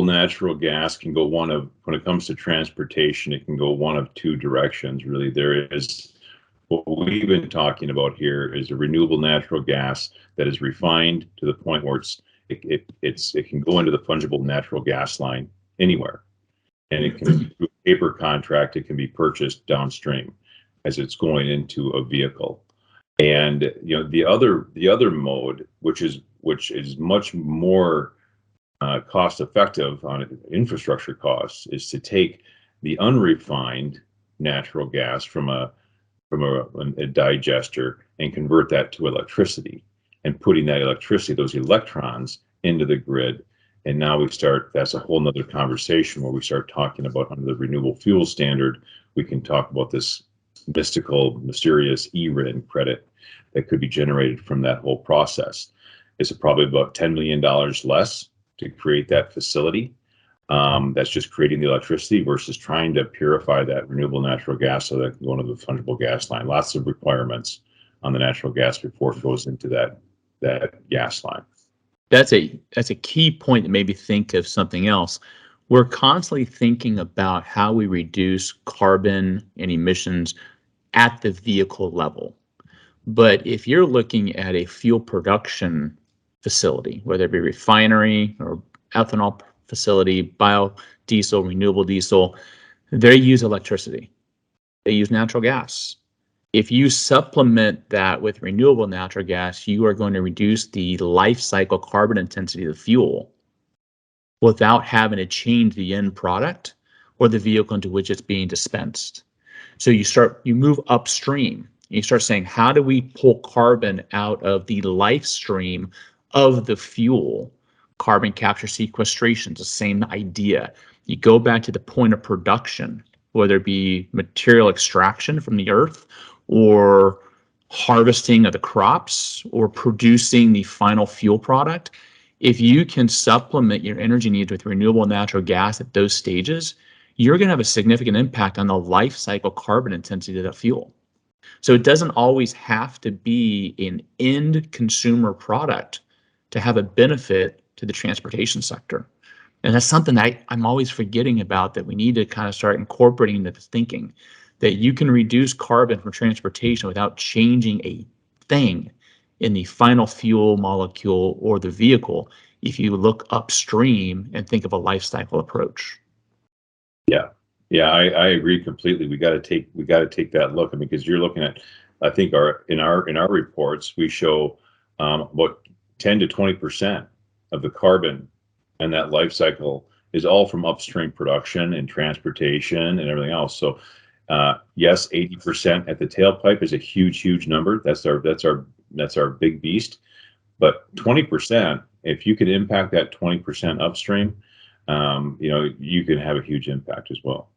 renewable natural gas can go when it comes to transportation, it can go one of two directions, really. There is what we've been talking about here is a renewable natural gas that is refined to the point where it can go into the fungible natural gas line anywhere, and it can be through a paper contract. It can be purchased downstream as it's going into a vehicle. And the other mode, which is much more cost effective on infrastructure costs, is to take the unrefined natural gas from a digester and convert that to electricity, and putting that electricity, those electrons, into the grid. And now that's a whole nother conversation where we start talking about, under the renewable fuel standard, we can talk about this mystical, mysterious eRIN credit that could be generated from that whole process. It's probably about $10 million less to create that facility. That's just creating the electricity versus trying to purify that renewable natural gas so that it can go into the fungible gas line. Lots of requirements on the natural gas before it goes into that gas line. That's a key point that made me think of something else. We're constantly thinking about how we reduce carbon and emissions at the vehicle level. But if you're looking at a fuel production facility, whether it be refinery or ethanol facility, biodiesel, renewable diesel, they use electricity. They use natural gas. If you supplement that with renewable natural gas, you are going to reduce the life cycle carbon intensity of the fuel without having to change the end product or the vehicle into which it's being dispensed. So you move upstream. You start saying, how do we pull carbon out of the life stream of the fuel? Carbon capture sequestration is the same idea. You go back to the point of production, whether it be material extraction from the earth, or harvesting of the crops, or producing the final fuel product. If you can supplement your energy needs with renewable natural gas at those stages, you're going to have a significant impact on the life cycle carbon intensity of that fuel. So it doesn't always have to be an end consumer product to have a benefit to the transportation sector. And that's something that I'm always forgetting about, that we need to kind of start incorporating into the thinking, that you can reduce carbon from transportation without changing a thing in the final fuel molecule or the vehicle if you look upstream and think of a life cycle approach. Yeah, I agree completely. We got to take that look. I mean, because you're looking at, I think in our reports we show about 10 to 20% of the carbon and that life cycle is all from upstream production and transportation and everything else. So yes, 80% at the tailpipe is a huge number. That's our big beast. But 20%, if you could impact that 20% upstream, you can have a huge impact as well.